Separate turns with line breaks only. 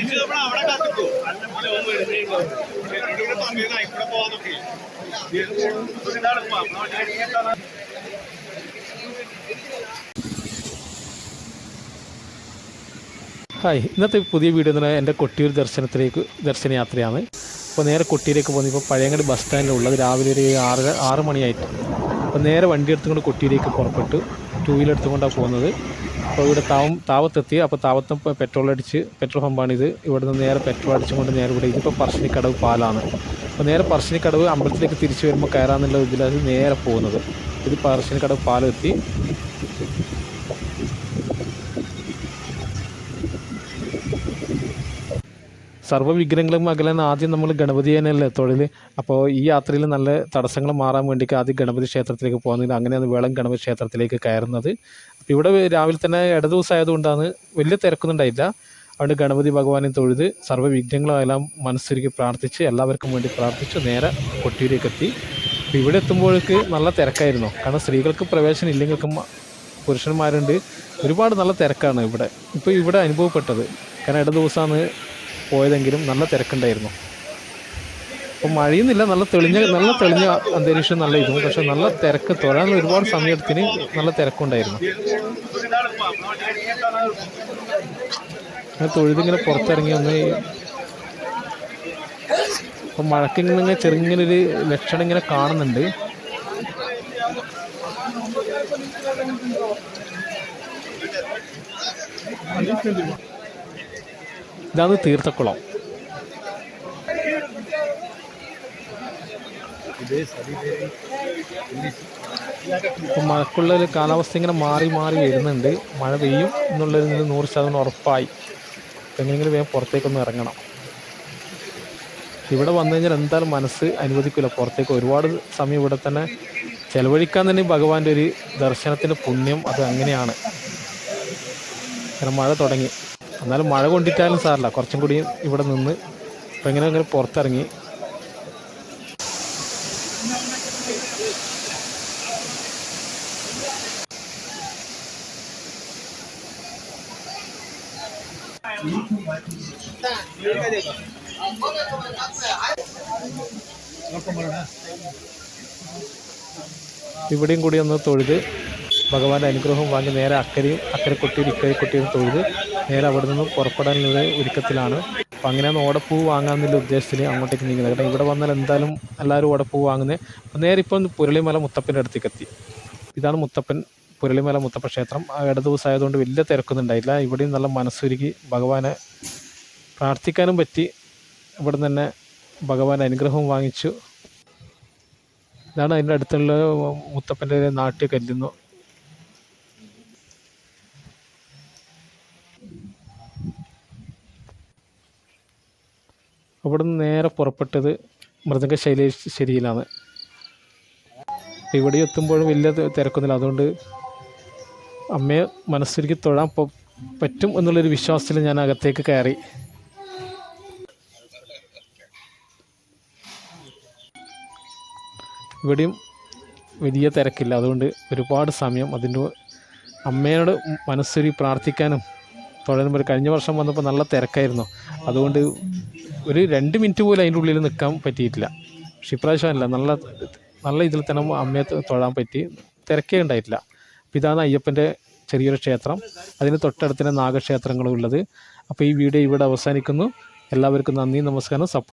Hi, ഇന്നത്തെ പുതിയ video എന്ന് പറഞ്ഞാൽ എൻ്റെ കൊട്ടിയൂർ ദർശനയാത്രയാണ്. അപ്പോൾ നേരെ കൊട്ടിയൂരേക്ക് പോകുന്നത് ഇപ്പോൾ പഴയങ്ങാടി ബസ് സ്റ്റാൻഡിലുള്ളത് രാവിലെ ഒരു 6 മണിയായിട്ട്. അപ്പോൾ നേരെ വണ്ടി എടുത്തുകൊണ്ട് കൊട്ടിയൂരേക്ക് പുറപ്പെട്ടു. 2 വീലർ എടുത്തുകൊണ്ടാണ് പോകുന്നത്. അപ്പോൾ ഇവിടെ താവത്തെത്തി. അപ്പോൾ താവത്ത് പെട്രോൾ പമ്പാണിത്. ഇവിടെ നിന്ന് നേരെ പെട്രോൾ അടിച്ചുകൊണ്ട് നേരെ ഇവിടെ ഇതിപ്പോൾ പറശ്ശിനിക്കടവ് പാലാണ്. അപ്പോൾ നേരെ പറശ്ശിനിക്കടവ് അമ്പലത്തിലേക്ക് തിരിച്ചു വരുമ്പോൾ കയറാമെന്നുള്ള ഇതിലാണ് നേരെ പോകുന്നത്. ഇത് പറശ്ശിനിക്കടവ് പാലെത്തി. സർവ്വവിഘ്നങ്ങളും അകലാൻ ആദ്യം നമ്മൾ ഗണപതിയെന്നല്ലേ തൊഴിൽ. അപ്പോൾ ഈ യാത്രയിൽ നല്ല തടസ്സങ്ങൾ മാറാൻ വേണ്ടിയിട്ട് ആദ്യം ഗണപതി ക്ഷേത്രത്തിലേക്ക് പോകുന്നത്. അങ്ങനെയാണ് വേളം ഗണപതി ക്ഷേത്രത്തിലേക്ക് കയറുന്നത്. അപ്പോൾ ഇവിടെ രാവിലെ തന്നെ ഇടദിവസം ആയതുകൊണ്ടാണ് വലിയ തിരക്കൊന്നുണ്ടായില്ല. അതുകൊണ്ട് ഗണപതി ഭഗവാനെ തൊഴുത് സർവ്വവിഘ്നങ്ങളെല്ലാം മനസ്സൊരുക്കി പ്രാർത്ഥിച്ച് എല്ലാവർക്കും വേണ്ടി പ്രാർത്ഥിച്ചു നേരെ കൊട്ടിയൂരേക്ക് എത്തി. അപ്പോൾ ഇവിടെ എത്തുമ്പോഴേക്ക് നല്ല തിരക്കായിരുന്നു. കാരണം സ്ത്രീകൾക്ക് പ്രവേശനം ഇല്ലെങ്കിലും പുരുഷന്മാരുണ്ട്. ഒരുപാട് നല്ല തിരക്കാണ് ഇപ്പോൾ ഇവിടെ അനുഭവപ്പെട്ടത്. കാരണം ഇടദിവസമാണ് പോയതെങ്കിലും നല്ല തിരക്കുണ്ടായിരുന്നു. അപ്പോൾ മഴയൊന്നുമില്ല, നല്ല തെളിഞ്ഞ അന്തരീക്ഷം, നല്ല ഇതും. പക്ഷെ നല്ല തിരക്ക്, തൊഴാൻ ഒരുപാട് സമയത്തിന് നല്ല തിരക്കുണ്ടായിരുന്നു. തൊഴുതിങ്ങനെ പുറത്തിറങ്ങി ഒന്ന് അപ്പം മഴക്കിങ്ങനെ ചെറുങ്ങനൊരു ലക്ഷണം ഇങ്ങനെ കാണുന്നുണ്ട്. ഇതാണ് തീർത്ഥക്കുളം. ഇപ്പം മഴക്കുള്ള ഒരു കാലാവസ്ഥ ഇങ്ങനെ മാറി വരുന്നുണ്ട്. മഴ പെയ്യും എന്നുള്ളതിൽ 100% ഉറപ്പായി. എങ്ങനെയെങ്കിലും വേഗം പുറത്തേക്കൊന്ന് ഇറങ്ങണം. ഇവിടെ വന്നു കഴിഞ്ഞാൽ എന്തായാലും മനസ്സ് അനുവദിക്കില്ല പുറത്തേക്ക്. ഒരുപാട് സമയം ഇവിടെ തന്നെ ചെലവഴിക്കാൻ തന്നെ ഭഗവാന്റെ ഒരു ദർശനത്തിൻ്റെ പുണ്യം അത് അങ്ങനെയാണ്. കാരണം മഴ തുടങ്ങി. എന്നാലും മഴ കൊണ്ടിട്ടാലും സാറില്ല, കുറച്ചും കൂടി ഇവിടെ നിന്ന് ഇപ്പം എങ്ങനെ പുറത്തിറങ്ങി. ഇവിടെയും കൂടി ഒന്ന് തൊഴുത് ഭഗവാന്റെ അനുഗ്രഹം വാങ്ങി നേരെ അക്കരെ കൊട്ടിയൂർ തൊഴുത് നേരെ അവിടെ നിന്ന് പുറപ്പെടാനുള്ള ഒരുക്കത്തിലാണ്. അപ്പം അങ്ങനെയാണ് ഓടപ്പൂ വാങ്ങാമെന്നുള്ള ഉദ്ദേശത്തിൽ അങ്ങോട്ടേക്ക് നീങ്ങുന്നത്. കാരണം ഇവിടെ വന്നാൽ എന്തായാലും എല്ലാവരും ഓടപ്പൂ വാങ്ങുന്നത്. അപ്പം നേരെ ഇപ്പം പുരളിമല മുത്തപ്പൻ്റെ അടുത്തേക്ക് എത്തി. ഇതാണ് പുരളിമല മുത്തപ്പ ക്ഷേത്രം. ഇടദിവസം ആയതുകൊണ്ട് വലിയ തിരക്കൊന്നുണ്ടായില്ല. ഇവിടെയും നല്ല മനസ്സൊരുക്കി ഭഗവാനെ പ്രാർത്ഥിക്കാനും പറ്റി. ഇവിടെ നിന്ന് തന്നെ ഭഗവാന്റെ അനുഗ്രഹവും വാങ്ങിച്ചു. ഇതാണ് അതിൻ്റെ അടുത്തുള്ള മുത്തപ്പൻ്റെ നാട്യ കല്ലുന്നു. അവിടെ നിന്ന് നേരെ പുറപ്പെട്ടത് മൃദംഗശൈലേശ്വരിയിലാണ്. ഇവിടെ എത്തുമ്പോഴും വലിയ തിരക്കൊന്നുമില്ല. അതുകൊണ്ട് അമ്മയെ മനസ്സൊരുക്കി തൊഴാൻ പറ്റും എന്നുള്ളൊരു വിശ്വാസത്തിൽ ഞാൻ അകത്തേക്ക് കയറി. ഇവിടെയും വലിയ തിരക്കില്ല. അതുകൊണ്ട് ഒരുപാട് സമയം അതിൻ്റെ അമ്മയോട് മനസ്സൊരുക്കി പ്രാർത്ഥിക്കാനും തൊഴാനും പറ്റും. കഴിഞ്ഞ വർഷം വന്നപ്പോൾ നല്ല തിരക്കായിരുന്നു. അതുകൊണ്ട് ഒരു 2 മിനിറ്റ് പോലും അതിൻ്റെ ഉള്ളിൽ നിൽക്കാൻ പറ്റിയിട്ടില്ല. പക്ഷെ ഇപ്രാവശ്യമല്ല, നല്ല ഇതിൽ തന്നെ അമ്മയെ തൊഴാൻ പറ്റി. തിരക്കേ ഉണ്ടായിട്ടില്ല. അപ്പോൾ ഇതാണ് അയ്യപ്പൻ്റെ ചെറിയൊരു ക്ഷേത്രം. അതിന് തൊട്ടടുത്ത് തന്നെ നാഗക്ഷേത്രങ്ങളും ഉള്ളത്. അപ്പോൾ ഈ വീഡിയോ ഇവിടെ അവസാനിക്കുന്നു. എല്ലാവർക്കും നന്ദി, നമസ്കാരം.